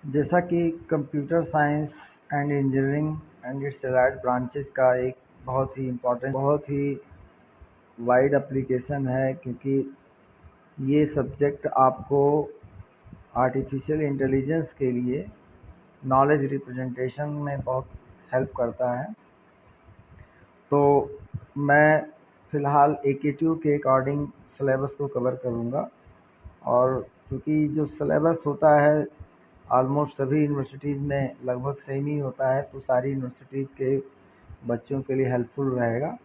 जैसा कि computer science and engineering and it's allied branches का एक बहुत ही इम्पोर्टेंट, बहुत ही वाइड एप्लीकेशन है, क्योंकि ये सब्जेक्ट आपको आर्टिफिशियल इंटेलिजेंस के लिए नॉलेज रिप्रेजेंटेशन में बहुत हेल्प करता है। तो मैं फ़िलहाल AKTU के अकॉर्डिंग सिलेबस को कवर करूँगा, और क्योंकि जो सिलेबस होता है ऑलमोस्ट सभी यूनिवर्सिटीज़ में लगभग सेम ही होता है, तो सारी यूनिवर्सिटीज़ के बच्चों के लिए हेल्पफुल रहेगा।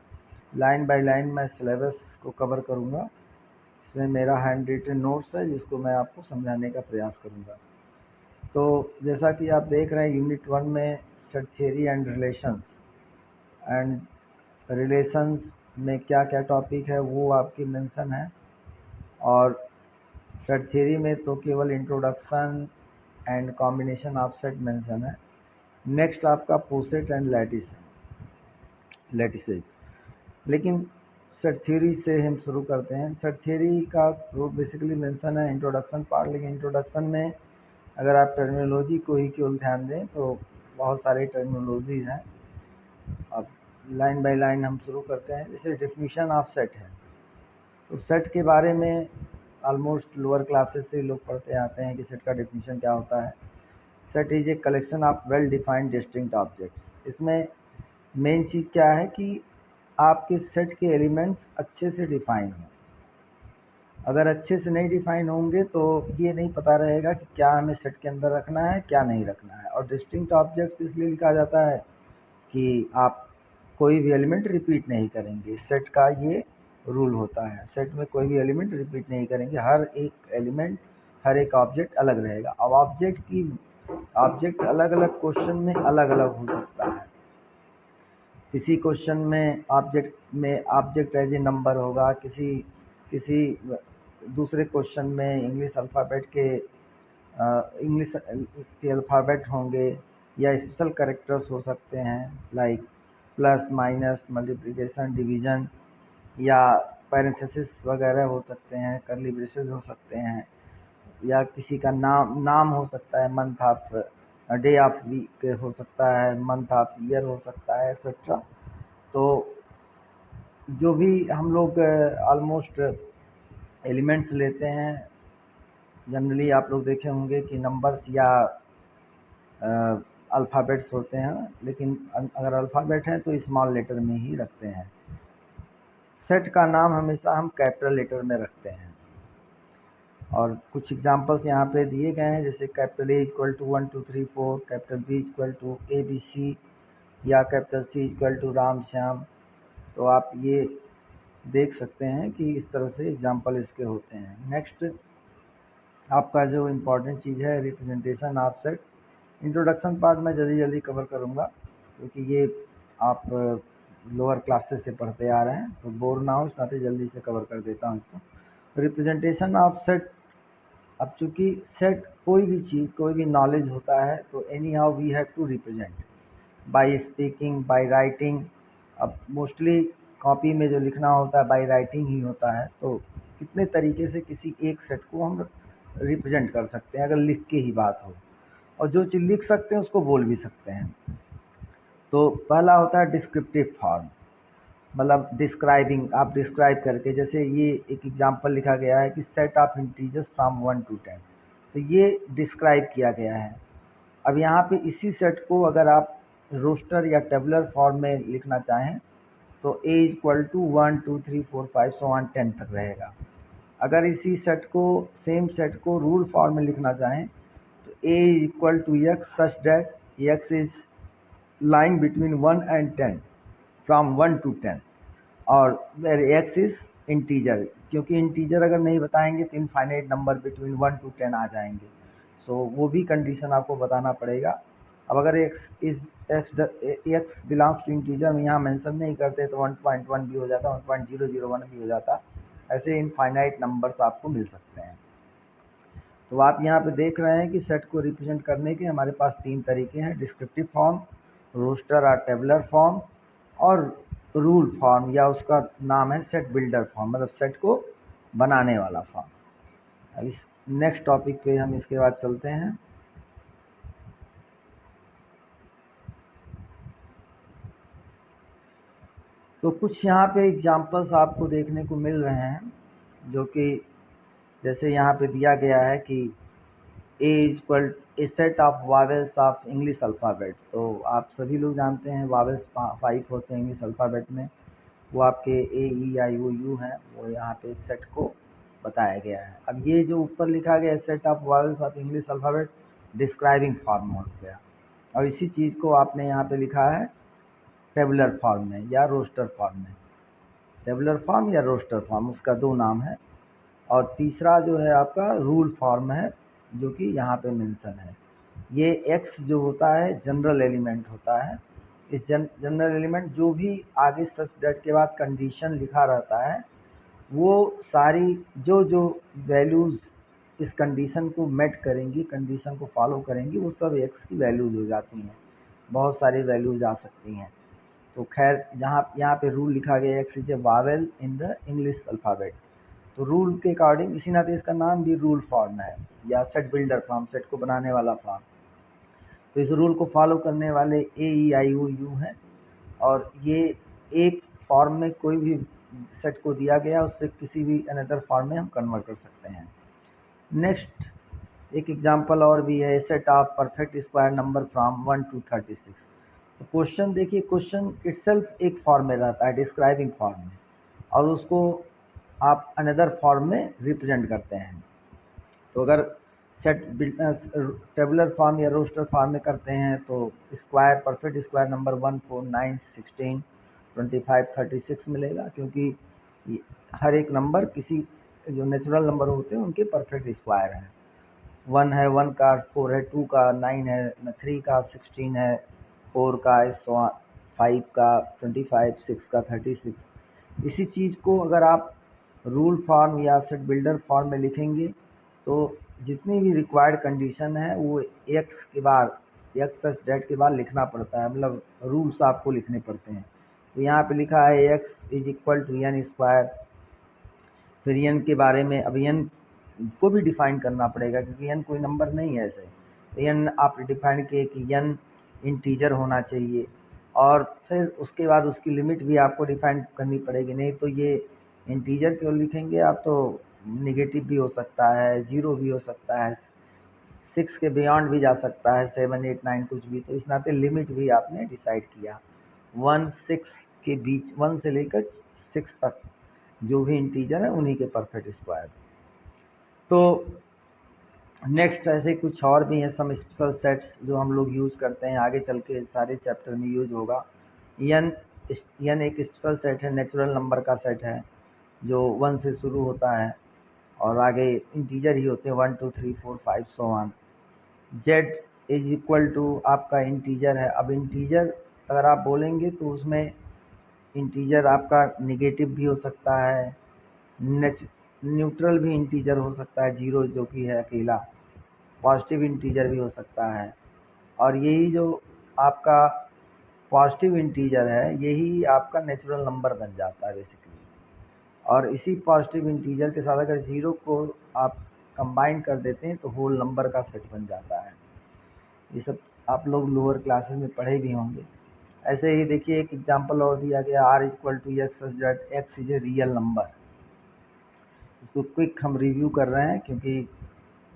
लाइन बाय लाइन मैं सिलेबस को कवर करूँगा। इसमें मेरा हैंड रिटन नोट्स है, जिसको मैं आपको समझाने का प्रयास करूँगा। तो जैसा कि आप देख रहे हैं, यूनिट 1 में सेट थियरी एंड रिलेशंस में क्या क्या टॉपिक है वो आपकी मेंशन है, और सेट थियरी में तो केवल introduction and combination of set mention है। नेक्स्ट आपका पोसेट एंड लैटिसेज। लेकिन सेट थ्योरी से हम शुरू करते हैं। सेट थ्योरी का बेसिकली मेंशन है इंट्रोडक्शन पार्ट, लेकिन इंट्रोडक्शन में अगर आप टर्मिनोलॉजी को ही केवल ध्यान दें तो बहुत सारे टर्मिनोलॉजीज हैं। अब लाइन बाय लाइन हम शुरू करते हैं। जैसे डेफिनेशन ऑफ सेट है, तो सेट के बारे में ऑलमोस्ट लोअर क्लासेस से लोग पढ़ते आते हैं कि सेट का डेफिनेशन क्या होता है। Set is a collection of well defined distinct objects. इसमें मेन चीज़ क्या है कि आपके सेट के एलिमेंट्स अच्छे से डिफाइन हों। अगर अच्छे से नहीं डिफाइन होंगे तो ये नहीं पता रहेगा कि क्या हमें सेट के अंदर रखना है, क्या नहीं रखना है। और डिस्टिंक्ट ऑब्जेक्ट्स इसलिए लिखा जाता है कि आप कोई भी एलिमेंट रिपीट नहीं करेंगे। सेट का ये रूल होता है, सेट में कोई भी एलिमेंट रिपीट नहीं करेंगे, हर एक एलिमेंट, हर एक ऑब्जेक्ट अलग रहेगा। अब ऑब्जेक्ट अलग अलग क्वेश्चन में अलग अलग हो सकता है। किसी क्वेश्चन में ऑब्जेक्ट एज ए नंबर होगा, किसी दूसरे क्वेश्चन में इंग्लिश के अल्फ़ाबेट होंगे, या स्पेशल कैरेक्टर्स हो सकते हैं, like plus minus multiplication division, या पैरेंथेसिस वगैरह हो सकते हैं, कर्ली ब्रेसेस हो सकते हैं, या किसी का नाम हो सकता है, month of day of week हो सकता है, मंथ ऑफ ईयर हो सकता है, एक्सेट्रा। तो जो भी हम लोग ऑलमोस्ट एलिमेंट्स लेते हैं, जनरली आप लोग देखे होंगे कि नंबर्स या अल्फ़ाबेट्स होते हैं, लेकिन अगर अल्फ़ाबेट हैं तो स्मॉल लेटर में ही रखते हैं। सेट का नाम हमेशा हम कैपिटल लेटर में रखते हैं, और कुछ एग्जांपल्स यहाँ पे दिए गए हैं, जैसे capital A equal to 1 2 3 4, capital B equal to ABC, या capital C equal to Ram Shyam. तो आप ये देख सकते हैं कि इस तरह से एग्जाम्पल इसके होते हैं। नेक्स्ट आपका जो इम्पोर्टेंट चीज़ है representation of set. Introduction part मैं जल्दी जल्दी कवर करूँगा, क्योंकि ये आप लोअर क्लासेस से पढ़ते आ रहे हैं, तो बोर ना हो इस नाते जल्दी से कवर कर देता हूँ इसको। Representation of set. अब चूँकि सेट कोई भी चीज़, कोई भी नॉलेज होता है, तो anyhow we have to represent by speaking, by writing. अब मोस्टली कॉपी में जो लिखना होता है बाय राइटिंग ही होता है, तो कितने तरीके से किसी एक सेट को हम रिप्रेजेंट कर सकते हैं अगर लिख के ही बात हो, और जो चीज़ लिख सकते हैं उसको बोल भी सकते हैं। तो पहला होता है डिस्क्रिप्टिव फॉर्म, मतलब डिस्क्राइबिंग, आप डिस्क्राइब करके, जैसे ये एक एग्जांपल लिखा गया है कि set of integers from 1 to 10, तो ये डिस्क्राइब किया गया है। अब यहाँ पे इसी सेट को अगर आप रोस्टर या टेबुलर फॉर्म में लिखना चाहें तो A equal to 1 2 3 4 5 so on 10 तक रहेगा। अगर इसी सेम सेट को रूल फॉर्म में लिखना चाहें तो A equal to x such that x is lying between 1 and 10, from 1 to 10, और वेर x इज इंटीजर, क्योंकि इंटीजर अगर नहीं बताएंगे तो इनफाइनाइट नंबर बिटवीन 1 to 10 आ जाएंगे, सो वो भी कंडीशन आपको बताना पड़ेगा। अब अगर x बिलोंग्स टू इंटीजर में यहाँ मेंशन नहीं करते तो 1.1 भी हो जाता, 1.001 भी हो जाता, ऐसे इनफाइनाइट नंबर्स आपको मिल सकते हैं। तो आप यहाँ पे देख रहे हैं कि सेट को रिप्रेजेंट करने के हमारे पास 3 तरीके हैं: डिस्क्रिप्टिव फॉर्म, रोस्टर और टेबुलर फॉर्म, और रूल फॉर्म, या उसका नाम है सेट बिल्डर फॉर्म, मतलब सेट को बनाने वाला फॉर्म। अब इस नेक्स्ट टॉपिक पे हम इसके बाद चलते हैं। तो कुछ यहाँ पे एग्जांपल्स आपको देखने को मिल रहे हैं, जो कि जैसे यहाँ पे दिया गया है कि A equal A set of vowels of English alphabet. तो आप सभी लोग जानते हैं वावेल्स 5 होते हैं इंग्लिश अल्फ़ाबेट में, वो आपके AEIOU हैं, वो यहाँ पे सेट को बताया गया है। अब ये जो ऊपर लिखा गया है set of vowels of English alphabet describing form हो गया, और इसी चीज़ को आपने यहाँ पे लिखा है टेबुलर फॉर्म में या रोस्टर फॉर्म में। टेबुलर फॉर्म या रोस्टर फॉर्म, उसका 2 नाम है। और तीसरा जो है आपका रूल फॉर्म है, जो कि यहाँ पे मेंशन है। ये x जो होता है जनरल एलिमेंट होता है। इस जनरल एलिमेंट जो भी आगे सच दैट के बाद कंडीशन लिखा रहता है, वो सारी जो जो वैल्यूज़ इस कंडीशन को मेट करेंगी, कंडीशन को फॉलो करेंगी, वो सब x की वैल्यूज़ हो जाती हैं। बहुत सारी वैल्यूज़ आ सकती हैं। तो खैर यहाँ पे रूल लिखा गया x is a Wavell in the English alphabet. तो रूल के अकॉर्डिंग, इसी नाते इसका नाम भी रूल फॉर्म है या सेट बिल्डर फॉर्म, सेट को बनाने वाला फॉर्म। तो इस रूल को फॉलो करने वाले AEIOU हैं, और ये एक फॉर्म में कोई भी सेट को दिया गया उससे किसी भी अनदर फॉर्म में हम कन्वर्ट कर सकते हैं। नेक्स्ट एक एग्जांपल और भी है, set of perfect square number from 1 to 36। तो क्वेश्चन देखिए, क्वेश्चन इटसेल्फ एक फॉर्म में रहता है डिस्क्राइबिंग फॉर्म में, और उसको आप अनदर फॉर्म में रिप्रेजेंट करते हैं। तो अगर सेट टेबुलर फॉर्म या रोस्टर फॉर्म में करते हैं तो स्क्वायर, परफेक्ट स्क्वायर नंबर 1, 4, 9, 16, 25, 36 मिलेगा, क्योंकि हर एक नंबर किसी जो नेचुरल नंबर होते हैं उनके परफेक्ट स्क्वायर हैं। 1 है 1 का, 4 है 2 का, 9 है 3 का, 16 है 4 का, 5 का 25, 6 का 36। इसी चीज़ को अगर आप रूल फॉर्म या सेट बिल्डर फॉर्म में लिखेंगे तो जितनी भी रिक्वायर्ड कंडीशन है वो एक्स के बाद, एक्स प्लस डेट के बाद लिखना पड़ता है, मतलब रूल्स आपको लिखने पड़ते हैं। तो यहाँ पे लिखा है x is equal to n square. फिर एन के बारे में, अब एन को भी डिफाइन करना पड़ेगा क्योंकि एन कोई नंबर नहीं है ऐसे। तो एन आप डिफाइन किए कि एन इंटीजर होना चाहिए, और फिर उसके बाद उसकी लिमिट भी आपको डिफाइन करनी पड़ेगी, नहीं तो ये इंटीजर क्यों लिखेंगे आप, तो निगेटिव भी हो सकता है, 0 भी हो सकता है, 6 के बियॉन्ड भी जा सकता है, 7, 8, 9 कुछ भी। तो इस नाते लिमिट भी आपने डिसाइड किया। 1, 6 के बीच, 1 से लेकर 6 तक जो भी इंटीजर है उन्हीं के परफेक्ट स्क्वायर। तो नेक्स्ट ऐसे कुछ और भी हैं सम स्पेशल सेट्स जो हम लोग यूज़ करते हैं, आगे चल के सारे चैप्टर में यूज होगा। एन एक स्पेशल सेट है, नेचुरल नंबर का सेट है जो 1 से शुरू होता है और आगे इंटीजर ही होते हैं, 1, 2, 3, 4, 5 so on. Z is equal to आपका इंटीजर है। अब इंटीजर अगर आप बोलेंगे तो उसमें इंटीजर आपका निगेटिव भी हो सकता है, न्यूट्रल भी इंटीजर हो सकता है, 0 जो कि है अकेला, पॉजिटिव इंटीजर भी हो सकता है। और यही जो आपका पॉजिटिव इंटीजर है यही आपका नेचुरल नंबर बन जाता है बेसिकली। और इसी पॉजिटिव इंटीजर के साथ अगर 0 को आप कंबाइन कर देते हैं तो होल नंबर का सेट बन जाता है। ये सब आप लोग लोअर क्लासेस में पढ़े भी होंगे। ऐसे ही देखिए एक एग्जांपल और दिया गया, r equal to x such that x is a real number. इसको क्विक हम रिव्यू कर रहे हैं क्योंकि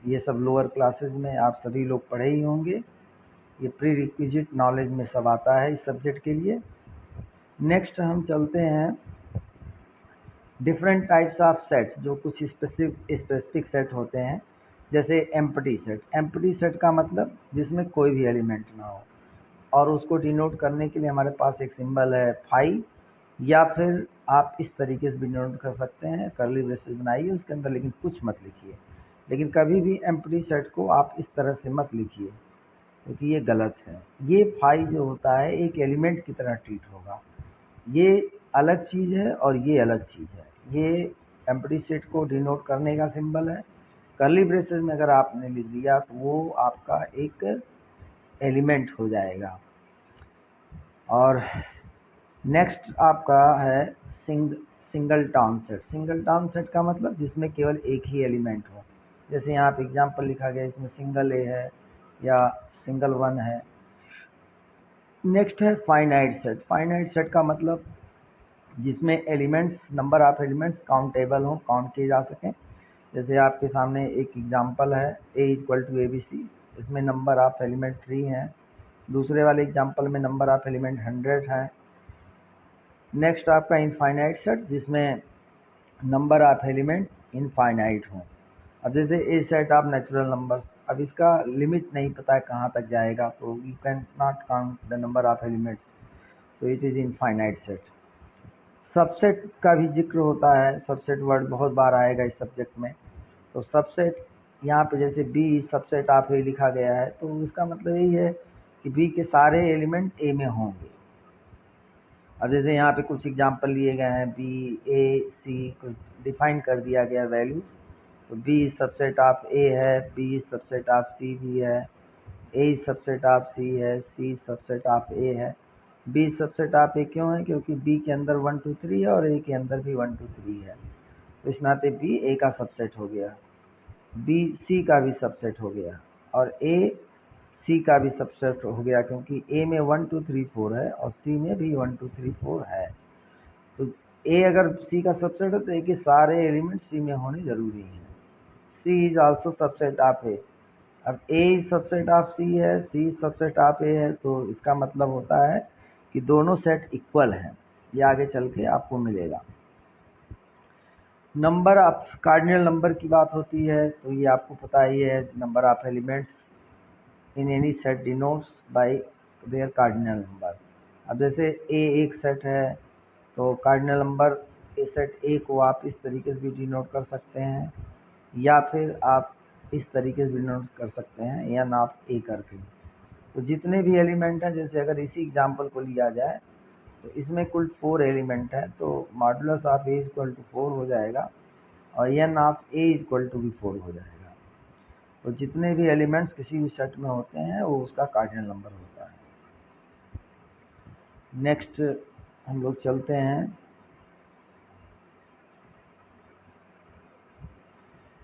ये सब लोअर क्लासेस में आप सभी लोग पढ़े ही होंगे, ये प्री रिक्विजिट नॉलेज में सब आता है इस सब्जेक्ट के लिए। नेक्स्ट हम चलते हैं डिफरेंट टाइप्स ऑफ सेट्स, जो कुछ स्पेसिफिक सेट होते हैं, जैसे एम्प्टी सेट। एम्प्टी सेट का मतलब जिसमें कोई भी एलिमेंट ना हो, और उसको डिनोट करने के लिए हमारे पास एक सिंबल है फाई, या फिर आप इस तरीके से भी डिनोट कर सकते हैं, कर्ली ब्रेसेस बनाइए उसके अंदर, लेकिन कुछ मत लिखिए। लेकिन कभी भी एम्प्टी सेट को आप इस तरह से मत लिखिए क्योंकि ये गलत है। ये फाई जो होता है एक एलिमेंट की तरह ट्रीट होगा, ये अलग चीज़ है और ये अलग चीज़ है। ये एम्प्टी सेट को डिनोट करने का सिंबल है। कर्ली ब्रेसेस में अगर आपने लिख दिया तो वो आपका एक एलिमेंट हो जाएगा। और नेक्स्ट आपका है सिंगलटन सेट। सिंगलटन सेट का मतलब जिसमें केवल एक ही एलिमेंट हो, जैसे यहाँ पे एग्जांपल लिखा गया, इसमें सिंगल ए है या सिंगल 1 है। नेक्स्ट है फाइनाइट सेट। फाइनाइट सेट का मतलब जिसमें elements, number of elements countable हो, काउंट किए जा सकें। जैसे आपके सामने एक एग्जांपल है a इक्वल टू ABC, इसमें नंबर ऑफ एलिमेंट 3 हैं। दूसरे वाले एग्जांपल में नंबर ऑफ एलिमेंट 100 है। नेक्स्ट आपका इनफाइनाइट सेट, जिसमें नंबर ऑफ एलिमेंट इनफाइनाइट हो। अब जैसे ए सेट ऑफ नेचुरल नंबर, अब इसका लिमिट नहीं पता है कहाँ तक जाएगा, तो you can not count the number of elements, तो it is infinite set. Subset का भी जिक्र होता है, सबसेट वर्ड बहुत बार आएगा इस सब्जेक्ट में। तो सबसेट यहाँ पे जैसे बी सबसेट ऑफ ए लिखा गया है, तो इसका मतलब यही है कि बी के सारे एलिमेंट ए में होंगे। अब जैसे यहाँ पे कुछ एग्जांपल लिए गए हैं, बी ए सी कुछ डिफाइन कर दिया गया वैल्यू, तो बी सबसेट ऑफ ए है, बी सबसेट ऑफ सी भी है, ए सबसेट ऑफ सी है, सी सबसेट ऑफ ए है। बी सबसेट ऑफ ए क्यों है? क्योंकि बी के अंदर 1 2 3 है और ए के अंदर भी 1 2 3 है, तो इस नाते बी ए का सबसेट हो गया, बी सी का भी सबसेट हो गया, और ए सी का भी सबसेट हो गया, क्योंकि ए में 1 2 3 4 है और सी में भी 1 2 3 4 है। तो ए अगर सी का सबसेट है तो ए के सारे एलिमेंट सी में होने जरूरी हैं। सी इज आल्सो सबसेट ऑफ ए। अब ए इज सबसेट ऑफ सी है, सी सबसेट ऑफ ए है, तो इसका मतलब होता है कि दोनों सेट इक्वल हैं। ये आगे चल के आपको मिलेगा। नंबर ऑफ कार्डिनल नंबर की बात होती है, तो ये आपको पता ही है, number of elements in any set denotes bye there cardinal number. अब जैसे ए एक सेट है, तो कार्डिनल नंबर ए सेट ए को आप इस तरीके से भी डिनोट कर सकते हैं, या फिर आप इस तरीके से डिनोट कर सकते हैं, या नाप ए करके। तो जितने भी एलिमेंट हैं, जैसे अगर इसी एग्जांपल को लिया जाए तो इसमें कुल 4 एलिमेंट है, तो modulus of A equal to 4 हो जाएगा और n of A equal to भी 4 हो जाएगा। तो जितने भी एलिमेंट्स किसी भी सेट में होते हैं वो उसका कार्डिनल नंबर होता है। नेक्स्ट हम लोग चलते हैं,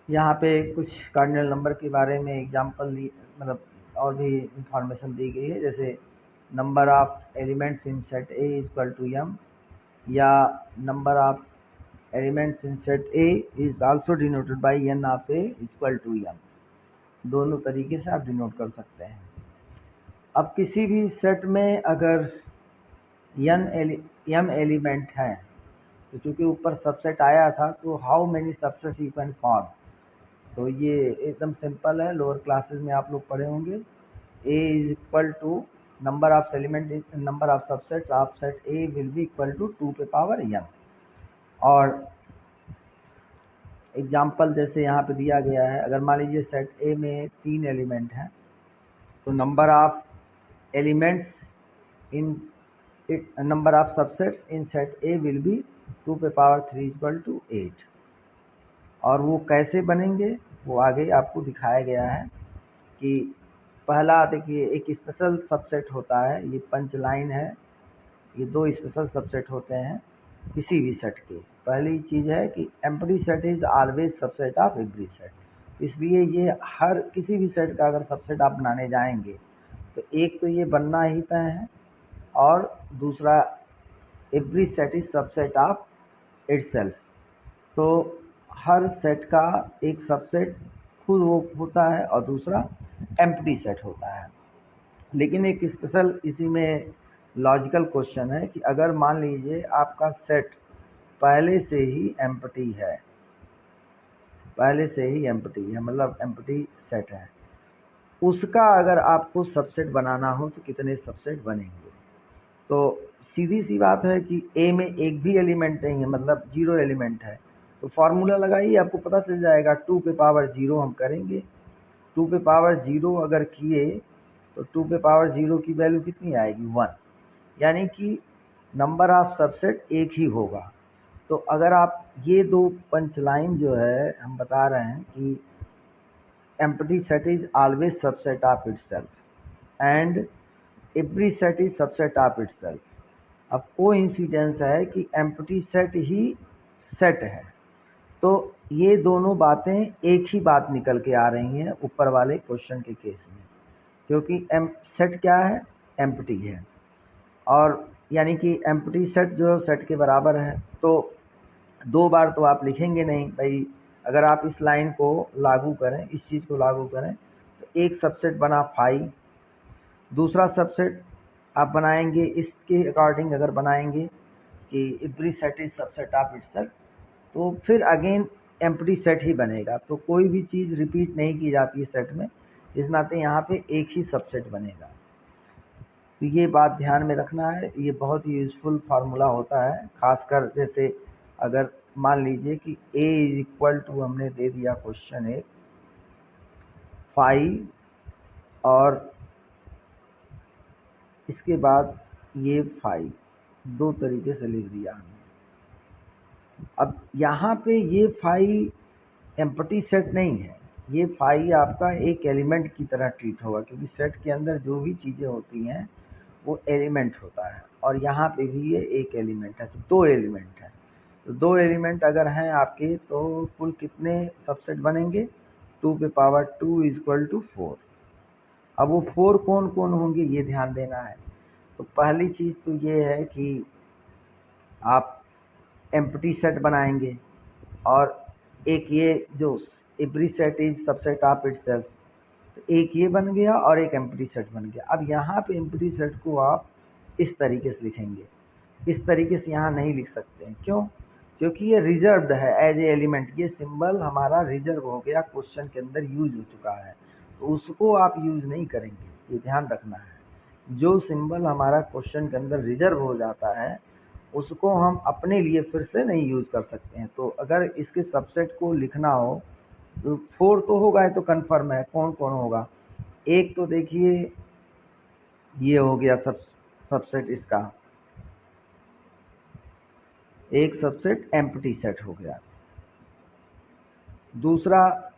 यहाँ पे कुछ कार्डिनल नंबर के बारे में एग्जांपल मतलब और भी इंफॉर्मेशन दी गई है। जैसे number of elements in set A equal to M, या number of elements in set A is also denoted by N of A equal to M. दोनों तरीके से आप डिनोट कर सकते हैं। अब किसी भी सेट में अगर एम एलिमेंट है, तो चूंकि ऊपर सबसेट आया था, तो how many subset you can form, तो ये एकदम सिंपल है, लोअर क्लासेस में आप लोग पढ़े होंगे। A is equal to number of element, number of subset of set A will be equal to 2 पे पावर एम। और एग्जाम्पल जैसे यहाँ पे दिया गया है, अगर मान लीजिए सेट ए में 3 एलिमेंट हैं, तो number of elements in number of subsets in set A will B 2 पे पावर 3 इक्वल टू 8। और वो कैसे बनेंगे वो आगे आपको दिखाया गया है। कि पहला देखिए, एक स्पेशल सबसेट होता है, ये पंच लाइन है, ये 2 स्पेशल सबसेट होते हैं किसी भी सेट के। पहली चीज़ है कि empty set is always subset of every set, इसलिए ये हर किसी भी सेट का अगर सबसेट आप बनाने जाएंगे तो एक तो ये बनना ही तय है, और दूसरा every set is subset of itself. तो हर सेट का एक सबसेट खुद वो होता है और दूसरा एम्प्टी सेट होता है। लेकिन एक स्पेशल इसी में लॉजिकल क्वेश्चन है कि अगर मान लीजिए आपका सेट पहले से ही एम्प्टी है, पहले से ही एम्प्टी है, मतलब एम्प्टी सेट है, उसका अगर आपको सबसेट बनाना हो तो कितने सबसेट बनेंगे? तो सीधी सी बात है कि ए में एक भी एलिमेंट नहीं है, मतलब 0 एलिमेंट है, तो फार्मूला लगाइए, आपको पता चल जाएगा। 2 पे पावर 0 हम करेंगे, 2 पे पावर 0 अगर किए तो 2 पे पावर 0 की वैल्यू कितनी आएगी? 1, यानी कि नंबर ऑफ सबसेट एक ही होगा। तो अगर आप ये 2 पंच लाइन जो है हम बता रहे हैं कि empty set is always subset of itself and every set is subset of itself. अब कोइंसिडेंस है कि एम्प्टी सेट ही सेट है, तो ये दोनों बातें एक ही बात निकल के आ रही हैं ऊपर वाले क्वेश्चन के केस में, क्योंकि सेट क्या है? एम्प्टी है, और यानी कि एम्प्टी सेट जो सेट के बराबर है, तो 2 बार तो आप लिखेंगे नहीं भाई। अगर आप इस लाइन को लागू करें, इस चीज़ को लागू करें, तो एक सबसेट बना फाई, दूसरा सबसेट आप बनाएंगे इसके अकॉर्डिंग, अगर बनाएंगे कि every set is subset of itself, तो फिर अगेन एम्प्टी सेट ही बनेगा। तो कोई भी चीज़ रिपीट नहीं की जाती है सेट में, इस नाते यहाँ पे एक ही सबसेट बनेगा। तो ये बात ध्यान में रखना है, ये बहुत ही यूजफुल फार्मूला होता है। खासकर जैसे अगर मान लीजिए कि a इज इक्वल टू, हमने दे दिया क्वेश्चन एक 5 और इसके बाद ये 5, 2 तरीके से लिख दिया हमने। अब यहाँ पे ये 5 एम्प्टी सेट नहीं है, ये 5 आपका एक एलिमेंट की तरह ट्रीट होगा, क्योंकि सेट के अंदर जो भी चीज़ें होती हैं वो एलिमेंट होता है, और यहाँ पे भी ये एक एलिमेंट है, तो 2 एलिमेंट है। तो 2 एलिमेंट अगर हैं आपके, तो कुल कितने सबसेट बनेंगे? 2 पे पावर 2 इक्वल टू 4। अब वो 4 कौन कौन होंगे ये ध्यान देना है। तो पहली चीज़ तो ये है कि आप एम्प्टी सेट बनाएंगे, और एक ये जो every set is subset of itself, तो एक ये बन गया और एक एम्प्टी सेट बन गया। अब यहाँ पे एम्प्टी सेट को आप इस तरीके से लिखेंगे, इस तरीके से यहाँ नहीं लिख सकते हैं। क्यों? क्योंकि ये रिजर्व्ड है एज ए एलिमेंट, ये सिंबल हमारा रिजर्व हो गया, क्वेश्चन के अंदर यूज हो चुका है, तो उसको आप यूज नहीं करेंगे, ये ध्यान रखना है। जो सिंबल हमारा क्वेश्चन के अंदर रिजर्व हो जाता है उसको हम अपने लिए फिर से नहीं यूज कर सकते हैं। तो अगर इसके सबसेट को लिखना हो तो 4 तो होगा, ये तो कन्फर्म है। कौन कौन होगा? एक तो देखिए ये हो गया सबसेट इसका, एक सबसेट एम्प्टी सेट हो गया। दूसरा,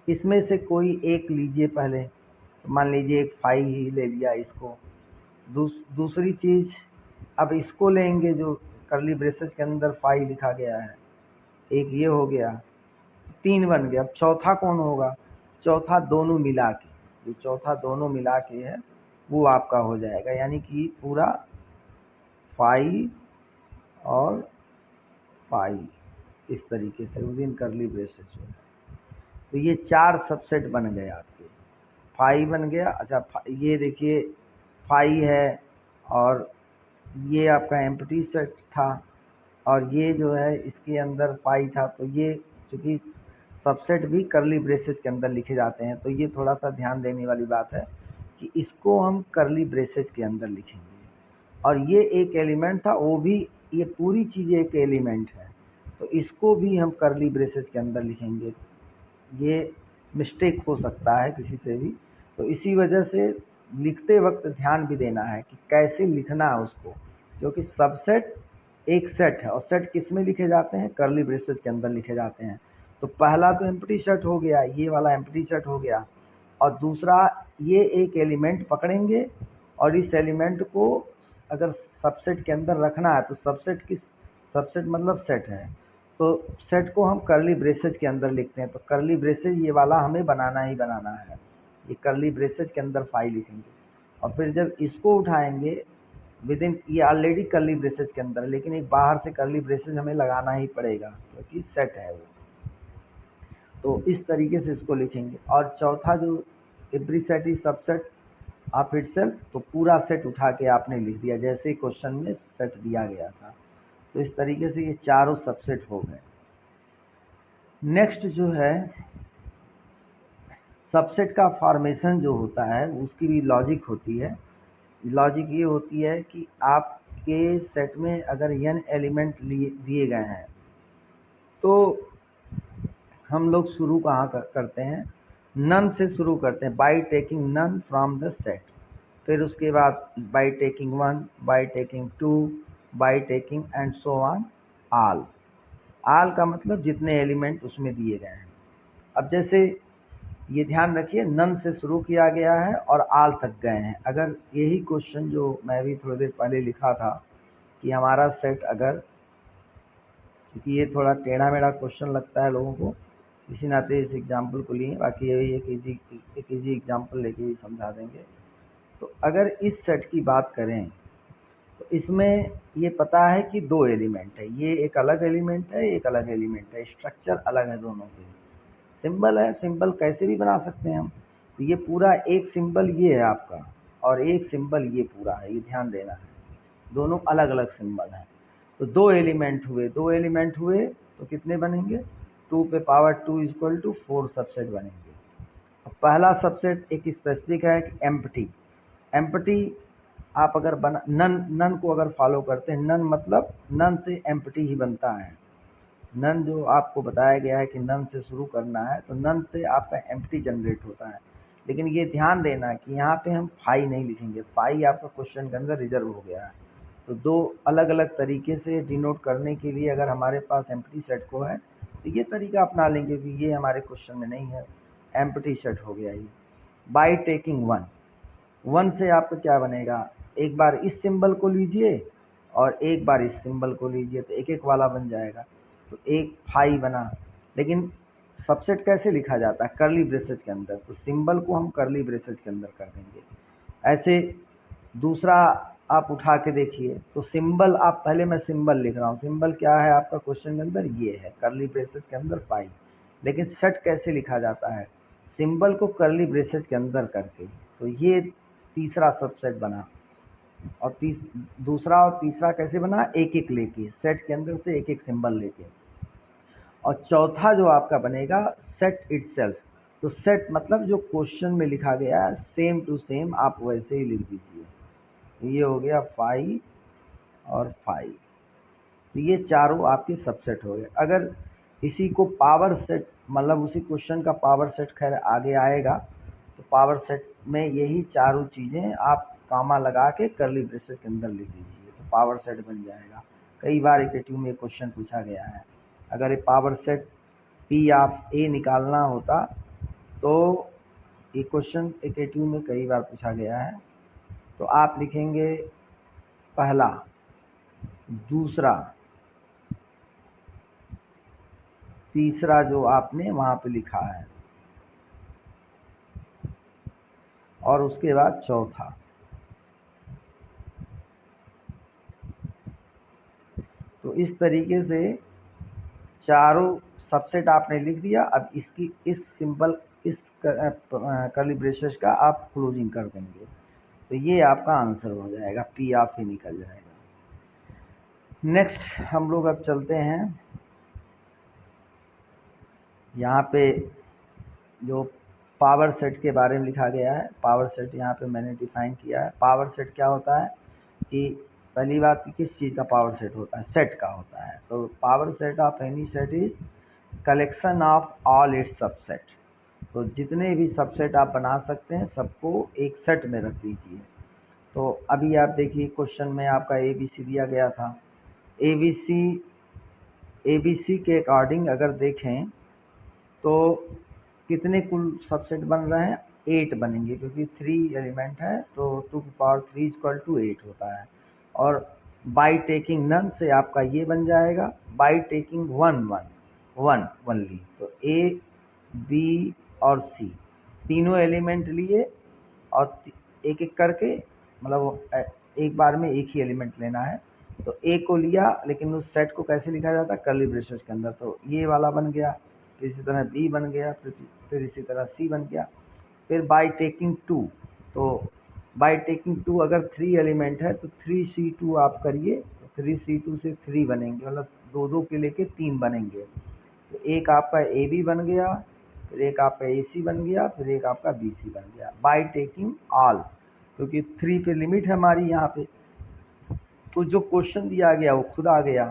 इसमें से कोई एक लीजिए पहले, तो मान लीजिए एक 5 ही ले लिया इसको। दूसरी चीज, अब इसको लेंगे जो करली ब्रेसेस के अंदर 5 लिखा गया है, एक ये हो गया, 3 बन गया। अब चौथा कौन होगा? चौथा दोनों मिला के, जो चौथा दोनों मिला के है वो आपका हो जाएगा, यानी कि पूरा 5 और 5 इस तरीके से विदिन करली ब्रेसेस में। तो ये 4 सबसेट बन गए आपके। 5 बन गया। अच्छा, ये देखिए 5 है, और ये आपका एम्प्टी सेट था, और ये जो है इसके अंदर 5 था। तो ये चूंकि सबसेट भी करली ब्रेसेस के अंदर लिखे जाते हैं, तो ये थोड़ा सा ध्यान देने वाली बात है कि इसको हम करली ब्रेसेस के अंदर लिखेंगे। और ये एक एलिमेंट था, वो भी, ये पूरी चीज़ एक एलिमेंट है, तो इसको भी हम करली ब्रेसेस के अंदर लिखेंगे। ये मिस्टेक हो सकता है किसी से भी, तो इसी वजह से लिखते वक्त ध्यान भी देना है कि कैसे लिखना है उसको, क्योंकि सबसेट एक सेट है, और सेट किस में लिखे जाते हैं? करली ब्रेसेस के अंदर लिखे जाते हैं। तो पहला तो एम्प्टी सेट हो गया, ये वाला एम्प्टी सेट हो गया, और दूसरा ये एक एलिमेंट पकड़ेंगे, और इस एलिमेंट को अगर सबसेट के अंदर रखना है, तो सबसेट किस, सबसेट मतलब सेट है, तो सेट को हम करली ब्रेसेस के अंदर लिखते हैं। तो करली ब्रेसेस ये वाला हमें बनाना ही बनाना है, ये करली ब्रेसेस के अंदर 5 लिखेंगे, और फिर जब इसको उठाएंगे विदिन, ये ऑलरेडी करली ब्रेसेस के अंदर है, लेकिन एक बाहर से करली ब्रेसेस हमें लगाना ही पड़ेगा क्योंकि सेट है वो। तो इस तरीके से इसको लिखेंगे। और चौथा जो every set is subset of itself, तो पूरा सेट उठा के आपने लिख दिया जैसे क्वेश्चन में सेट दिया गया था। तो इस तरीके से ये चारों सबसेट हो गए। नेक्स्ट जो है सबसेट का फॉर्मेशन जो होता है उसकी भी लॉजिक होती है। लॉजिक ये होती है कि आपके सेट में अगर n एलिमेंट दिए गए हैं, तो हम लोग शुरू कहाँ करते हैं? नन से शुरू करते हैं, by taking none from the set. फिर उसके बाद by taking 1, by taking 2, by taking and so on all. All का मतलब जितने एलिमेंट उसमें दिए गए हैं। अब जैसे ये ध्यान रखिए, नन से शुरू किया गया है और आल तक गए हैं। अगर यही क्वेश्चन जो मैं भी थोड़ी देर पहले लिखा था कि हमारा सेट अगर, क्योंकि ये थोड़ा टेढ़ा मेढ़ा क्वेश्चन लगता है लोगों को, इसी नाते इस एग्जाम्पल को लिए, बाकी यही एक इजी एग्जाम्पल लेके ही समझा देंगे। तो अगर इस सेट की बात करें तो इसमें ये पता है कि दो एलिमेंट है, ये एक अलग एलिमेंट है, एक अलग एलिमेंट है, स्ट्रक्चर अलग है दोनों के। सिंबल है, सिंबल कैसे भी बना सकते हैं हम। तो ये पूरा एक सिंबल ये है आपका, और एक सिंबल ये पूरा है, ये ध्यान देना है, दोनों अलग अलग सिंबल हैं। तो दो एलिमेंट हुए, दो एलिमेंट हुए तो कितने बनेंगे, 2 पे पावर 2 इक्वल टू 4 सबसेट बनेंगे। अब पहला सबसेट एक स्पेसिफिक है कि एम्प्टी। एम्प्टी आप अगर बना नन, नन को अगर फॉलो करते हैं, नन मतलब नन से एम्प्टी ही बनता है। नन जो आपको बताया गया है कि नन से शुरू करना है, तो नन से आपका एम्प्टी जनरेट होता है। लेकिन ये ध्यान देना कि यहाँ पे हम फाई नहीं लिखेंगे, फाई आपका क्वेश्चन के अंदर रिजर्व हो गया है। तो दो अलग अलग तरीके से डिनोट करने के लिए अगर हमारे पास एम्प्टी सेट को है तो ये तरीका अपना लेंगे कि ये हमारे क्वेश्चन में नहीं है, एम्प्टी सेट हो गया ये। बाई टेकिंग वन, वन से आपका क्या बनेगा, एक बार इस सिंबल को लीजिए और एक बार इस सिंबल को लीजिए, तो एक एक वाला बन जाएगा। तो एक फाई बना। लेकिन सबसेट कैसे लिखा जाता है, करली ब्रेसेस के अंदर, तो सिंबल को हम करली ब्रेसेस के अंदर कर देंगे। ऐसे दूसरा आप उठा के देखिए, तो सिंबल आप पहले, मैं सिंबल लिख रहा हूँ, सिंबल क्या है आपका क्वेश्चन के अंदर, ये है करली ब्रेसेस के अंदर फाई। लेकिन सेट कैसे लिखा जाता है, सिंबल को करली ब्रेसेस के अंदर करके। तो ये तीसरा सबसेट बना। और दूसरा और तीसरा कैसे बना, एक एक लेके, सेट के अंदर से एक एक सिंबल लेके। और चौथा जो आपका बनेगा सेट इटसेल्फ। तो सेट मतलब जो क्वेश्चन में लिखा गया है सेम टू सेम आप वैसे ही लिख दीजिए। ये हो गया फाई और फाई। तो ये चारों आपके सबसेट हो गए। अगर इसी को पावर सेट, मतलब उसी क्वेश्चन का पावर सेट खैर आगे आएगा, तो पावर सेट में यही चारों चीज़ें आप कामा लगा के करली ब्रेसेस के अंदर लिख दीजिए, तो पावर सेट बन जाएगा। कई बार एकेटीयू में क्वेश्चन पूछा गया है, अगर ये पावर सेट पी ऑफ ए निकालना होता तो ये क्वेश्चन एकेटीयू में कई बार पूछा गया है। तो आप लिखेंगे पहला, दूसरा, तीसरा जो आपने वहां पे लिखा है, और उसके बाद चौथा। तो इस तरीके से चारों सबसेट आपने लिख दिया। अब इसकी इस सिंबल, इस कर्ली ब्रेसेस का आप क्लोजिंग कर देंगे, तो ये आपका आंसर हो जाएगा, पी ऑफ ही निकल जाएगा। नेक्स्ट हम लोग अब चलते हैं, यहाँ पे जो पावर सेट के बारे में लिखा गया है। पावर सेट यहाँ पे मैंने डिफाइन किया है। पावर सेट क्या होता है कि पहली बात कि किस चीज़ का पावर सेट होता है, सेट का होता है। तो power set of any set is collection of all it's subset. तो जितने भी सबसेट आप बना सकते हैं सबको एक सेट में रख दीजिए। तो अभी आप देखिए क्वेश्चन में आपका ABC दिया गया था। ABC के अकॉर्डिंग अगर देखें तो कितने कुल सबसेट बन रहे हैं, 8 बनेंगे, क्योंकि 3 एलिमेंट है तो 2 की पावर 3 इक्वल टू 8 होता है। और बाई टेकिंग नन से आपका ये बन जाएगा, बाई टेकिंग वन ओनली। तो A, B और C तीनों एलिमेंट लिए और एक एक करके, मतलब एक बार में एक ही एलिमेंट लेना है। तो A को लिया, लेकिन उस सेट को कैसे लिखा जाता है, कर्ली ब्रेसेस के अंदर। तो ये वाला बन गया, फिर इसी तरह B बन गया, फिर इसी तरह C बन गया। फिर बाई टेकिंग 2, तो बाई टेकिंग 2 अगर 3 एलिमेंट है तो 3C2 आप करिए, तो 3C2 से 3 बनेंगे, मतलब दो दो के लेके 3 बनेंगे। तो एक आपका AB बन गया, फिर एक आपका AC बन गया, फिर एक आपका BC बन गया। बाई टेकिंग ऑल, क्योंकि 3 पे लिमिट है हमारी यहाँ पे, तो जो क्वेश्चन दिया गया वो खुद आ गया।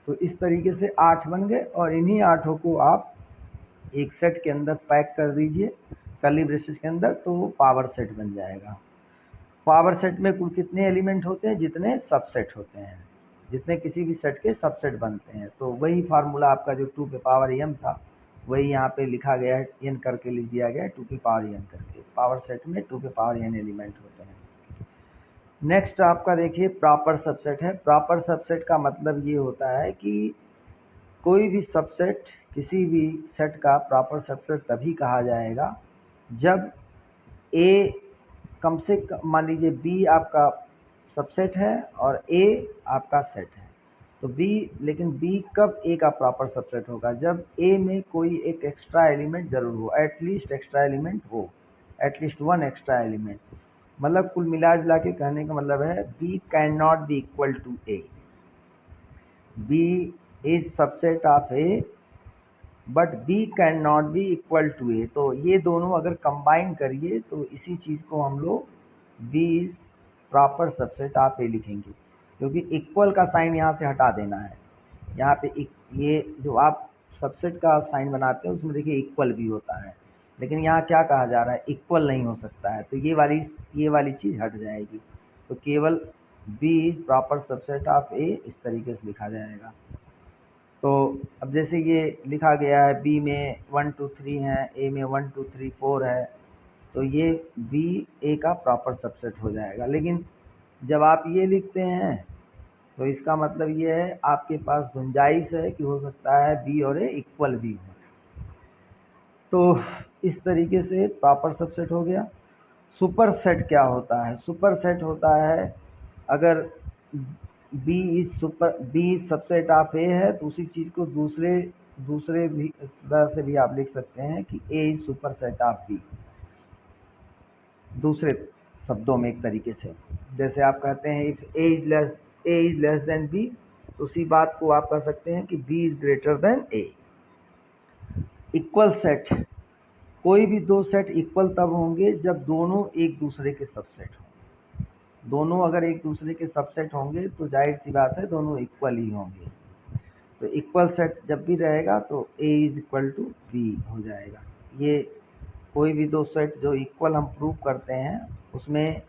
तो इस तरीके से 8 बन गए, और इन्हीं 8 को आप एक सेट के अंदर पैक कर दीजिए कर्ली ब्रेसेस के अंदर, तो वो पावर सेट बन जाएगा। पावर सेट में कुल कितने एलिमेंट होते हैं, जितने सबसेट होते हैं, जितने किसी भी सेट के सबसेट बनते हैं। तो वही फार्मूला आपका जो 2 पे पावर n था, वही यहाँ पे लिखा गया है, n करके लिख दिया गया है 2 पे पावर n करके। पावर सेट में 2 पे पावर n एलिमेंट होते हैं। नेक्स्ट आपका देखिए प्रॉपर सबसेट है। प्रॉपर सबसेट का मतलब ये होता है कि कोई भी सबसेट, किसी भी सेट का प्रॉपर सबसेट तभी कहा जाएगा जब A कम से कम, मान लीजिए B आपका सबसेट है और ए आपका सेट है। तो बी, लेकिन बी कब ए का प्रॉपर सबसेट होगा? जब ए में कोई एक एक्स्ट्रा एलिमेंट जरूर हो, एटलीस्ट एक्स्ट्रा एलिमेंट हो, एटलीस्ट वन एक्स्ट्रा एलिमेंट। मतलब कुल मिला जुला के कहने का मतलब है B can not be equal to A, B is subset of A but B can not be equal to A. तो ये दोनों अगर कंबाइन करिए तो इसी चीज को हम लोग B is proper subset of A लिखेंगे, क्योंकि इक्वल का साइन यहाँ से हटा देना है। यहाँ पे ये जो आप सबसेट का साइन बनाते हैं उसमें देखिए इक्वल भी होता है, लेकिन यहाँ क्या कहा जा रहा है, इक्वल नहीं हो सकता है, तो ये वाली चीज हट जाएगी। तो केवल B is proper subset of A इस तरीके से लिखा जाएगा। तो अब जैसे ये लिखा गया है बी में 1 2 3 है, ए में 1 2 3 4 है, तो ये बी ए का प्रॉपर सबसेट हो जाएगा। लेकिन जब आप ये लिखते हैं तो इसका मतलब ये है आपके पास गुंजाइश है कि हो सकता है बी और ए इक्वल भी हो। तो इस तरीके से प्रॉपर सबसेट हो गया। सुपर सेट क्या होता है? सुपर सेट होता है अगर बी सबसेट ऑफ ए है तो उसी चीज को दूसरे भी तरह से भी आप लिख सकते हैं कि A is superset of B, दूसरे शब्दों में एक तरीके से। जैसे आप कहते हैं if A is less than B, तो उसी बात को आप कह सकते हैं कि B is greater than A. Equal set, कोई भी दो सेट इक्वल तब होंगे जब दोनों एक दूसरे के सबसेट हों। दोनों अगर एक दूसरे के सबसेट होंगे तो जाहिर सी बात है दोनों इक्वल ही होंगे। तो इक्वल सेट जब भी रहेगा तो ए इज इक्वल टू बी हो जाएगा। ये कोई भी दो सेट जो इक्वल हम प्रूव करते हैं उसमें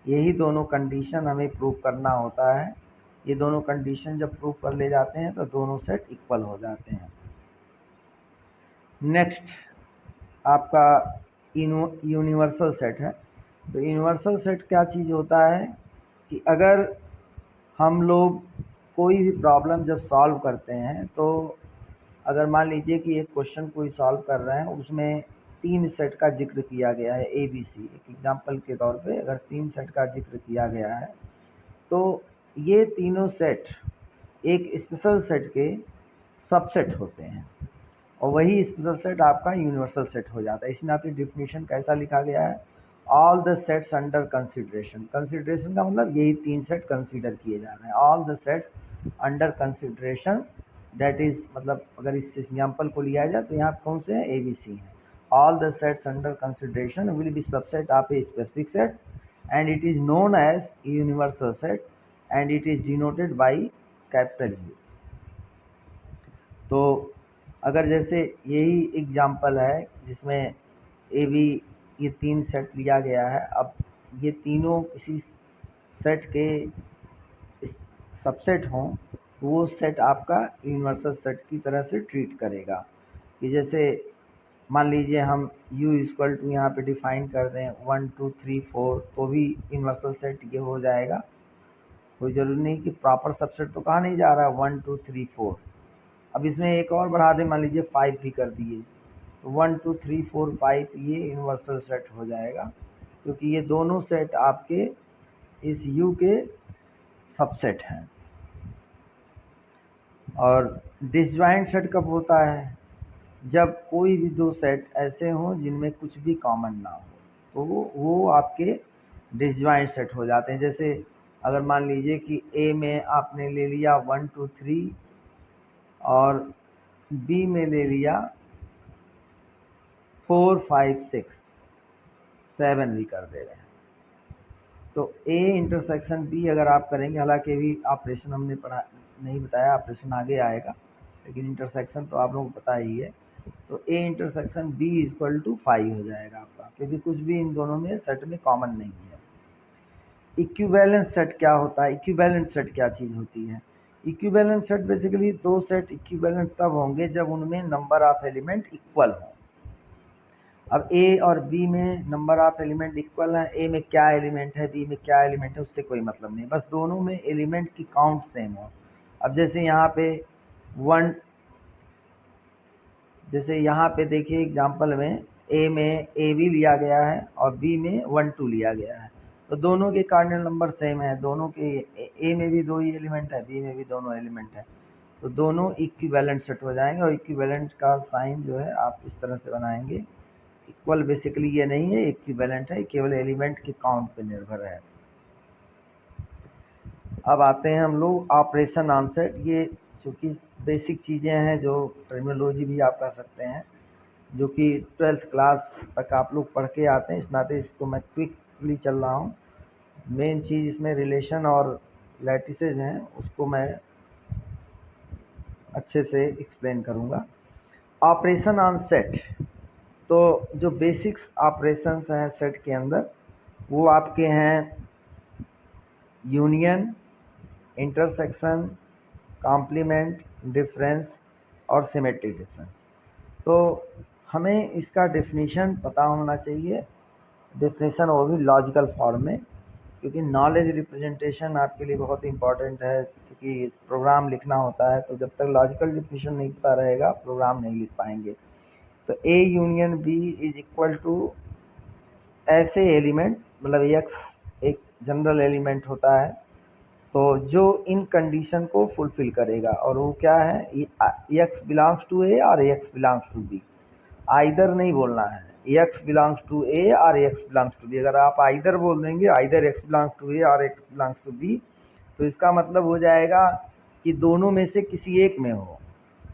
यही दोनों कंडीशन हमें प्रूव करना होता है। ये दोनों कंडीशन जब प्रूव कर ले जाते हैं तो दोनों सेट इक्वल हो जाते हैं। नेक्स्ट आपका यूनिवर्सल सेट है। तो यूनिवर्सल सेट क्या चीज़ होता है कि अगर हम लोग कोई भी प्रॉब्लम जब सॉल्व करते हैं तो अगर मान लीजिए कि एक क्वेश्चन कोई सॉल्व कर रहे हैं उसमें 3 सेट का जिक्र किया गया है ए बी सी, एक एग्जांपल के तौर पे अगर 3 सेट का जिक्र किया गया है तो ये तीनों सेट एक स्पेशल सेट के सबसेट होते हैं और वही स्पेशल सेट आपका यूनिवर्सल सेट हो जाता है। इसमें आपकी डिफिनीशन कैसा लिखा गया है, all the sets under consideration. Consideration का मतलब यही 3 सेट कंसीडर किए जा रहे हैं। All the sets under consideration, that is मतलब अगर इस एग्जाम्पल को लिया जाए तो यहाँ कौन से हैं, ए बी सी हैं। All the sets under consideration will be subset of a specific set and it is known as universal set and it is denoted by capital U. तो अगर जैसे यही एग्जाम्पल है जिसमें ए बी ये 3 set लिया गया है, अब ये तीनों किसी सेट के सबसेट हों तो वो सेट आपका यूनिवर्सल सेट की तरह से ट्रीट करेगा। कि जैसे मान लीजिए हम u इक्वल टू यहाँ पे डिफाइन कर दें 1 2 3 4, तो भी यूनिवर्सल सेट ये हो जाएगा। कोई जरूरी नहीं कि प्रॉपर सबसेट तो कहा नहीं जा रहा है 1 2 3 4। अब इसमें एक और बढ़ा दें, मान लीजिए 5 भी कर दिए तो 1 2 3 4 5 ये यूनिवर्सल सेट हो जाएगा, क्योंकि ये दोनों सेट आपके इस U के सबसेट हैं। और डिसजॉइंट सेट कब होता है, जब कोई भी दो सेट ऐसे हों जिनमें कुछ भी कॉमन ना हो, तो वो आपके डिसजॉइंट सेट हो जाते हैं। जैसे अगर मान लीजिए कि ए में आपने ले लिया 1 2 3 और बी में ले लिया 4 5 6 7 भी कर दे रहे हैं, तो ए इंटरसेक्शन बी अगर आप करेंगे, हालांकि भी ऑपरेशन हमने पढ़ा नहीं बताया, ऑपरेशन आगे आएगा, लेकिन इंटरसेक्शन तो आप लोगों को पता ही है। तो A intersection B equal to 5 हो जाएगा आपका, क्योंकि कुछ भी इन दोनों में सेट में कॉमन नहीं है। इक्विवेलेंट सेट क्या होता है? इक्विवेलेंट सेट क्या चीज़ होती है? इक्विवेलेंट सेट बेसिकली दो सेट इक्विवेलेंट तब होंगे जब उनमें नंबर ऑफ एलिमेंट इक्वल हो। अब ए और बी में नंबर ऑफ एलिमेंट इक्वल है, ए में क्या एलिमेंट है, बी में क्या एलिमेंट है, उससे कोई मतलब नहीं, बस दोनों में एलिमेंट की काउंट सेम हो। अब जैसे यहाँ पे देखिए एग्जांपल में ए बी लिया गया है और बी में 1 2 लिया गया है। तो दोनों के कार्डिनल नंबर सेम है, दोनों के ए में भी 2 ही एलिमेंट है, बी में भी दोनों एलिमेंट है, तो दोनों इक्विवेलेंट सेट हो जाएंगे। और इक्विवेलेंट का साइन जो है आप इस तरह से बनाएंगे, इक्वल बेसिकली ये नहीं है, इक्विवेलेंट है, केवल एलिमेंट के काउंट पे निर्भर है। अब आते हैं हम लोग ऑपरेशन ऑन सेट। ये चूँकि बेसिक चीज़ें हैं जो टर्मिनोलॉजी भी आप कह सकते हैं, जो कि 12th क्लास तक आप लोग पढ़ के आते हैं, इस नाते इसको मैं क्विकली चल रहा हूँ। मेन चीज़ इसमें रिलेशन और लैटिसेज हैं, उसको मैं अच्छे से एक्सप्लेन करूँगा। ऑपरेशन ऑन सेट, तो जो बेसिक्स ऑपरेशंस हैं सेट के अंदर वो आपके हैं यूनियन, इंटरसेक्शन, कॉम्प्लीमेंट, डिफरेंस और सिमेट्रिक डिफरेंस। तो हमें इसका डेफिनेशन पता होना चाहिए, डेफिनेशन वो भी लॉजिकल फॉर्म में, क्योंकि नॉलेज रिप्रेजेंटेशन आपके लिए बहुत इंपॉर्टेंट है, क्योंकि प्रोग्राम लिखना होता है, तो जब तक लॉजिकल डेफिनेशन नहीं पता रहेगा प्रोग्राम नहीं लिख पाएंगे। तो A union B is equal to ऐसे एलिमेंट, मतलब एक्स एक जनरल एलिमेंट होता है, तो जो इन कंडीशन को फुलफिल करेगा, और वो क्या है, एक्स बिलोंग्स टू ए और x belongs to B. Either नहीं बोलना है, एक्स बिलोंग्स टू ए और एक्स बिलोंग्स टू बी। अगर आप आइदर बोल देंगे, either x belongs to A और एक्स बिलोंग्स टू बी, तो इसका मतलब हो जाएगा कि दोनों में से किसी एक में हो।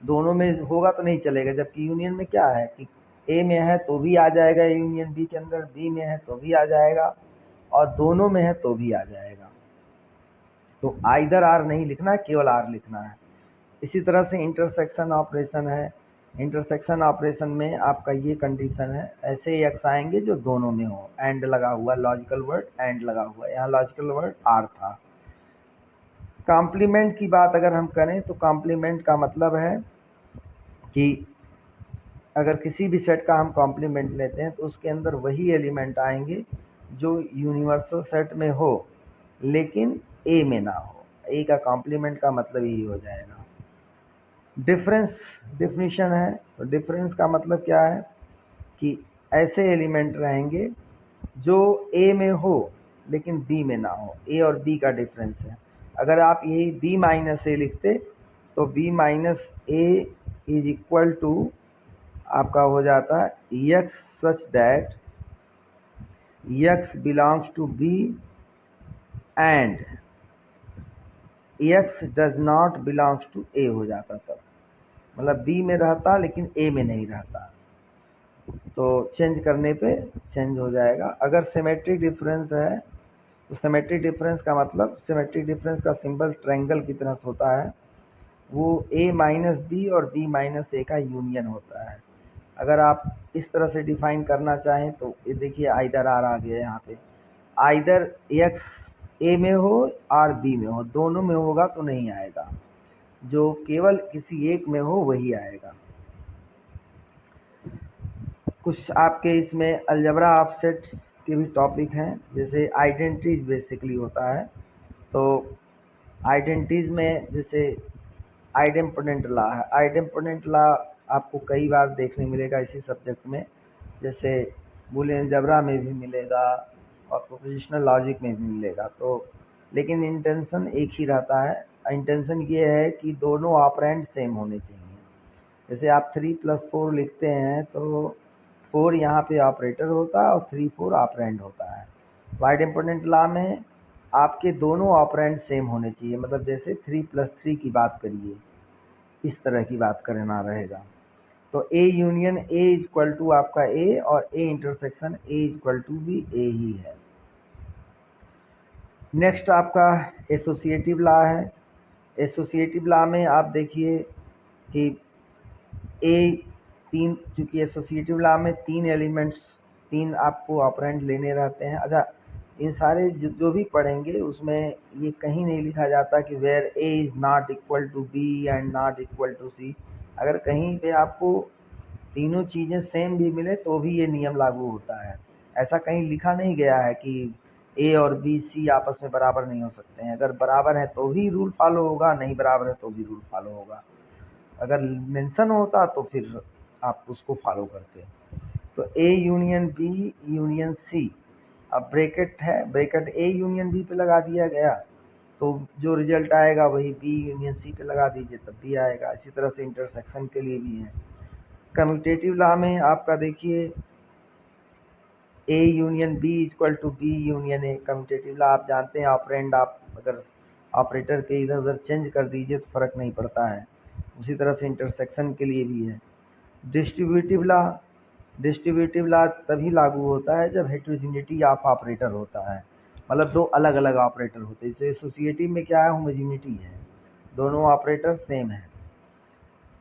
दोनों में होगा तो नहीं चलेगा, जबकि यूनियन में क्या है कि ए में है तो भी आ जाएगा यूनियन बी के अंदर, बी में है तो भी आ जाएगा, और दोनों में है तो भी आ जाएगा। तो आइदर आर नहीं लिखना है, केवल आर लिखना है। इसी तरह से इंटरसेक्शन ऑपरेशन है। इंटरसेक्शन ऑपरेशन में आपका ये कंडीशन है, ऐसे एक्स आएंगे जो दोनों में हो, एंड लगा हुआ, लॉजिकल वर्ड एंड लगा हुआ, यहाँ लॉजिकल वर्ड आर था। कॉम्प्लीमेंट की बात अगर हम करें तो कॉम्प्लीमेंट का मतलब है कि अगर किसी भी सेट का हम कॉम्प्लीमेंट लेते हैं तो उसके अंदर वही एलिमेंट आएंगे जो यूनिवर्सल सेट में हो लेकिन ए में ना हो। ए का कॉम्प्लीमेंट का मतलब यही हो जाएगा। डिफरेंस डिफिनीशन है, तो डिफरेंस का मतलब क्या है कि ऐसे एलिमेंट रहेंगे जो ए में हो लेकिन बी में ना हो। ए और बी का डिफरेंस है। अगर आप यही बी माइनस ए लिखते तो B minus A is equal to आपका हो जाता है X such that X belongs to B and X does not belongs to A हो जाता तब, मतलब बी में रहता लेकिन ए में नहीं रहता, तो चेंज करने पे चेंज हो जाएगा। अगर सिमेट्रिक डिफरेंस है तो सिमेट्रिक डिफरेंस का मतलब, सिमेट्रिक डिफरेंस का सिंबल ट्रायंगल की तरह होता है, वो a माइनस बी और b माइनस ए का यूनियन होता है। अगर आप इस तरह से डिफाइन करना चाहें तो ये देखिए आइदर आर आ गया यहाँ पे, आइदर एक्स ए में हो और बी में हो, दोनों में होगा तो नहीं आएगा, जो केवल किसी एक में हो वही आएगा। कुछ आपके इसमें अलजबरा ऑफसेट्स के भी टॉपिक हैं, जैसे आइडेंटिटीज बेसिकली होता है। तो आइडेंटिटीज में जैसे आइडेम्पोटेंट लॉ है। आइडेम्पोटेंट लॉ आपको कई बार देखने मिलेगा इसी सब्जेक्ट में, जैसे बूलियन अलजबरा में भी मिलेगा और प्रोपोजिशनल लॉजिक में भी मिलेगा। तो लेकिन इंटेंशन एक ही रहता है। इंटेंशन ये है कि दोनों ऑपरेंड सेम होने चाहिए। जैसे आप 3 + 4 लिखते हैं तो 4 यहाँ पे ऑपरेटर होता है और 3 4 ऑपरेंड होता है। आइडेम्पोटेंट लॉ में आपके दोनों ऑपरेंड सेम होने चाहिए, मतलब जैसे 3 + 3 की बात करिए, इस तरह की बात करना रहेगा। तो A union A equal to आपका ए और A intersection A equal to भी ए ही है। नेक्स्ट आपका एसोसिएटिव लॉ है। एसोसिएटिव लॉ में आप देखिए कि चूंकि एसोसिएटिव लॉ में 3 एलिमेंट्स, 3 आपको ऑपरेंड लेने रहते हैं। अच्छा, इन सारे जो भी पढ़ेंगे उसमें ये कहीं नहीं लिखा जाता कि where A is not equal to B and not equal to C. अगर कहीं पे आपको तीनों चीज़ें सेम भी मिले तो भी ये नियम लागू होता है। ऐसा कहीं लिखा नहीं गया है कि ए और बी सी आपस में बराबर नहीं हो सकते हैं। अगर बराबर है तो भी रूल फॉलो होगा, नहीं बराबर है तो भी रूल फॉलो होगा। अगर मेंशन होता तो फिर आप उसको फॉलो करते। तो A union B union C, अब ब्रैकेट है, ब्रैकेट ए यूनियन बी पे लगा दिया गया तो जो रिजल्ट आएगा वही बी यूनियन सी पे लगा दीजिए तब भी आएगा। इसी तरह से इंटरसेक्शन के लिए भी है। कम्यूटेटिव लॉ में आपका देखिए A union B equal to B union A. Commutative law आप जानते हैं, ऑपरेंड आप अगर ऑपरेटर के इधर उधर चेंज कर दीजिए तो फर्क नहीं पड़ता है। उसी तरह से इंटरसेक्शन के लिए भी है। डिस्ट्रीब्यूटिव लॉ, डिस्ट्रीब्यूटिव लॉ तभी लागू होता है जब हेटेरोजेनिटी ऑफ ऑपरेटर होता है, मतलब दो अलग अलग ऑपरेटर होते हैं। जैसे एसोसिएटिव में क्या है, होमोजेनिटी है, दोनों ऑपरेटर सेम है,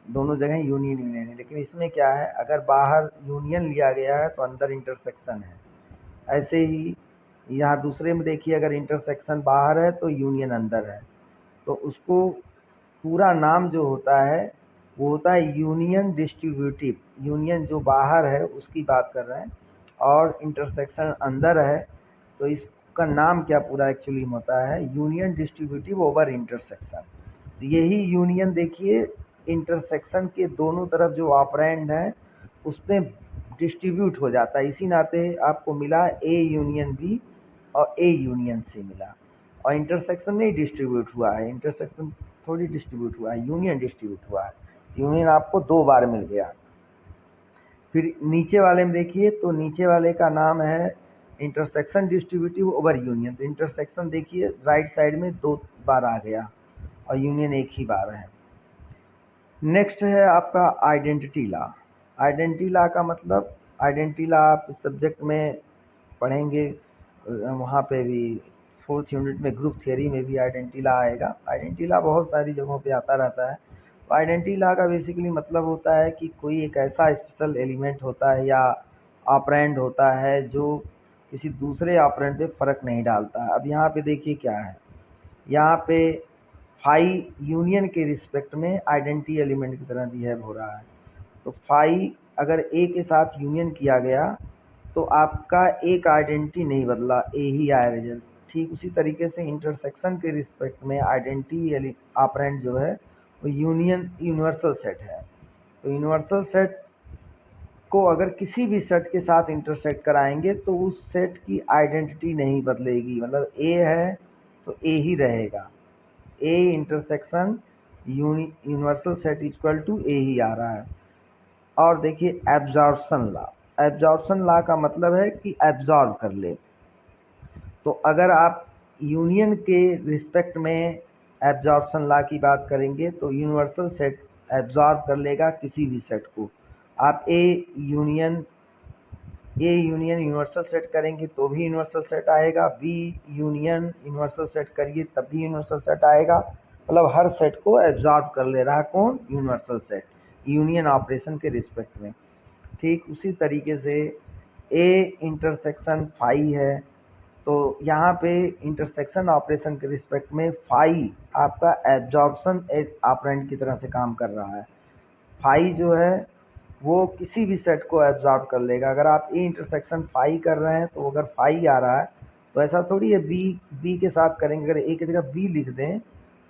दोनों जगह यूनियन यूनियन है। लेकिन इसमें क्या है, अगर बाहर यूनियन लिया गया है तो अंदर इंटरसेक्शन है। ऐसे ही यहाँ दूसरे में देखिए, अगर इंटरसेक्शन बाहर है तो यूनियन अंदर है, तो उसको पूरा नाम जो होता है वो होता है यूनियन डिस्ट्रीब्यूटिव। यूनियन जो बाहर है उसकी बात कर रहे हैं और इंटरसेक्शन अंदर है, तो इसका नाम क्या पूरा एक्चुअली होता है, यूनियन डिस्ट्रीब्यूटिव ओवर इंटरसेक्शन। तो यही यूनियन देखिए इंटरसेक्शन के दोनों तरफ जो ऑपरेंड है उसमें डिस्ट्रीब्यूट हो जाता है। इसी नाते आपको मिला ए यूनियन बी और ए यूनियन सी मिला, और इंटरसेक्शन नहीं डिस्ट्रीब्यूट हुआ है, इंटरसेक्शन थोड़ी डिस्ट्रीब्यूट हुआ है, यूनियन डिस्ट्रीब्यूट हुआ है। यूनियन आपको दो बार मिल गया। फिर नीचे वाले में देखिए, तो नीचे वाले का नाम है इंटरसेक्शन डिस्ट्रीब्यूटिव ओवर यूनियन। तो इंटरसेक्शन देखिए राइट साइड में दो बार आ गया और यूनियन एक ही बार है। नेक्स्ट है आपका आइडेंटिटी लॉ। आइडेंटिटी लॉ का मतलब, आइडेंटिटी लॉ आप सब्जेक्ट में पढ़ेंगे, वहाँ पे भी 4th यूनिट में ग्रुप थियरी में भी आइडेंटिटी लॉ आएगा। आइडेंटिटी लॉ बहुत सारी जगहों पे आता रहता है। तो आइडेंटिटी लॉ का बेसिकली मतलब होता है कि कोई एक ऐसा स्पेशल एलिमेंट होता है या ऑपरेंड होता है जो किसी दूसरे ऑपरेंड पे फर्क नहीं डालता है। अब यहाँ पे देखिए क्या है, यहाँ पे फाई यूनियन के रिस्पेक्ट में आइडेंटिटी एलिमेंट की तरह बिहेव हो रहा है। तो फाई अगर ए के साथ यूनियन किया गया तो आपका एक आइडेंटिटी नहीं बदला, ए ही आया रिजल्ट। ठीक उसी तरीके से इंटरसेक्शन के रिस्पेक्ट में आइडेंटिटी ऑपरेंड जो है वो यूनियन यूनिवर्सल सेट है। तो यूनिवर्सल सेट को अगर किसी भी सेट के साथ इंटरसेक्ट कराएंगे तो उस सेट की आइडेंटिटी नहीं बदलेगी, मतलब ए है तो ए ही रहेगा। A intersection universal set equal to A ही आ रहा है। और देखिए एब्जॉर्प्शन लॉ, एब्जॉर्प्शन लॉ का मतलब है कि एब्जॉर्ब कर ले। तो अगर आप यूनियन के रिस्पेक्ट में एब्जॉर्प्शन लॉ की बात करेंगे तो यूनिवर्सल सेट एब्जॉर्ब कर लेगा किसी भी सेट को। आप ए यूनियन यूनिवर्सल सेट करेंगे तो भी यूनिवर्सल सेट आएगा, बी यूनियन यूनिवर्सल सेट करिए तब भी यूनिवर्सल सेट आएगा। मतलब हर सेट को एब्जॉर्ब कर ले रहा है कौन, यूनिवर्सल सेट, यूनियन ऑपरेशन के रिस्पेक्ट में। ठीक उसी तरीके से ए इंटरसेक्शन फाई है, तो यहाँ पे इंटरसेक्शन ऑपरेशन के रिस्पेक्ट में फाई आपका एब्जॉर्प्शन ऑपरेंड की तरह से काम कर रहा है। फाई जो है वो किसी भी सेट को एब्जॉर्ब कर लेगा। अगर आप ए इंटरसेक्शन फाई कर रहे हैं तो अगर फाई आ रहा है तो ऐसा थोड़ी है बी के साथ करेंगे, अगर ए की जगह बी लिख दें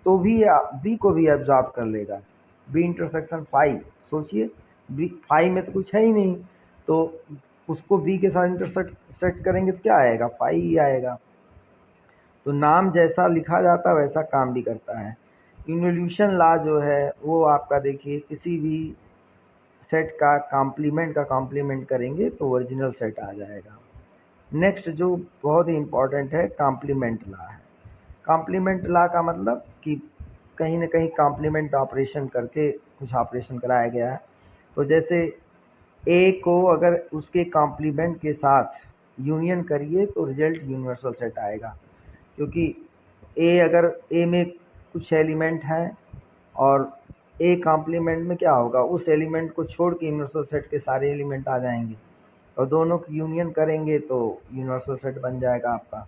तो भी बी को भी एब्जॉर्ब कर लेगा। बी इंटरसेक्शन फाई, सोचिए बी फाई में तो कुछ है ही नहीं, तो उसको बी के साथ इंटरसेक्ट करेंगे तो क्या आएगा, फाई ही आएगा। तो नाम जैसा लिखा जाता है वैसा काम भी करता है। इन्वोल्यूशन लॉ जो है वो आपका देखिए किसी भी सेट का कॉम्प्लीमेंट करेंगे तो ओरिजिनल सेट आ जाएगा। नेक्स्ट जो बहुत ही इम्पोर्टेंट है, कॉम्प्लीमेंट लॉ है। कॉम्प्लीमेंट लॉ का मतलब कि कहीं ना कहीं कॉम्प्लीमेंट ऑपरेशन करके कुछ ऑपरेशन कराया गया है। तो जैसे ए को अगर उसके कॉम्प्लीमेंट के साथ यूनियन करिए तो रिजल्ट यूनिवर्सल सेट आएगा, क्योंकि ए अगर ए में कुछ एलिमेंट है और ए कॉम्प्लीमेंट में क्या होगा, उस एलिमेंट को छोड़ के यूनिवर्सल सेट के सारे एलिमेंट आ जाएंगे और दोनों की यूनियन करेंगे तो यूनिवर्सल सेट बन जाएगा आपका।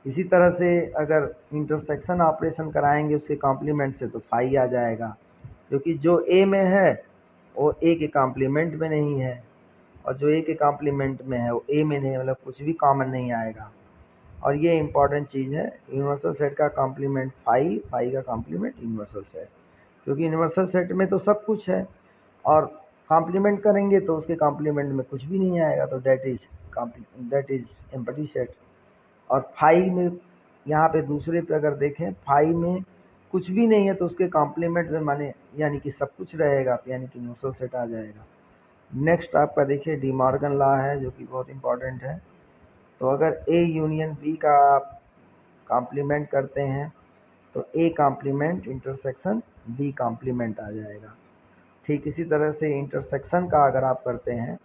इसी तरह से अगर इंटरसेक्शन ऑपरेशन कराएंगे उसके कॉम्प्लीमेंट से तो फाई आ जाएगा, क्योंकि जो ए में है वो ए के कॉम्प्लीमेंट में नहीं है और जो ए के कॉम्प्लीमेंट में है वो ए में नहीं है, मतलब कुछ भी कॉमन नहीं आएगा। और ये इंपॉर्टेंट चीज़ है, यूनिवर्सल सेट का कॉम्प्लीमेंट फाई, फाई का कॉम्प्लीमेंट यूनिवर्सल सेट, क्योंकि यूनिवर्सल सेट में तो सब कुछ है और कॉम्प्लीमेंट करेंगे तो उसके कॉम्प्लीमेंट में कुछ भी नहीं आएगा, तो दैट इज एम्प्टी सेट। और फाई में, यहाँ पे दूसरे पे अगर देखें, फाई में कुछ भी नहीं है तो उसके कॉम्प्लीमेंट में माने यानी कि सब कुछ रहेगा, यानी कि न्यूट्रल सेट आ जाएगा। नेक्स्ट आपका देखिए डी मॉर्गन लॉ है, जो कि बहुत इंपॉर्टेंट है। तो अगर ए यूनियन बी का आप कॉम्प्लीमेंट करते हैं तो A complement intersection B complement आ जाएगा। ठीक इसी तरह से इंटरसेक्शन का अगर आप करते हैं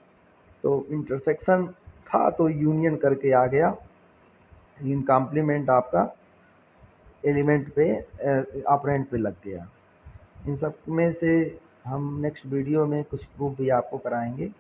तो इंटरसेक्शन था तो यूनियन करके आ गया, इन कॉम्प्लीमेंट आपका एलिमेंट पे ऑपरेंड पे लग गया। इन सब में से हम नेक्स्ट वीडियो में कुछ प्रूफ भी आपको कराएंगे।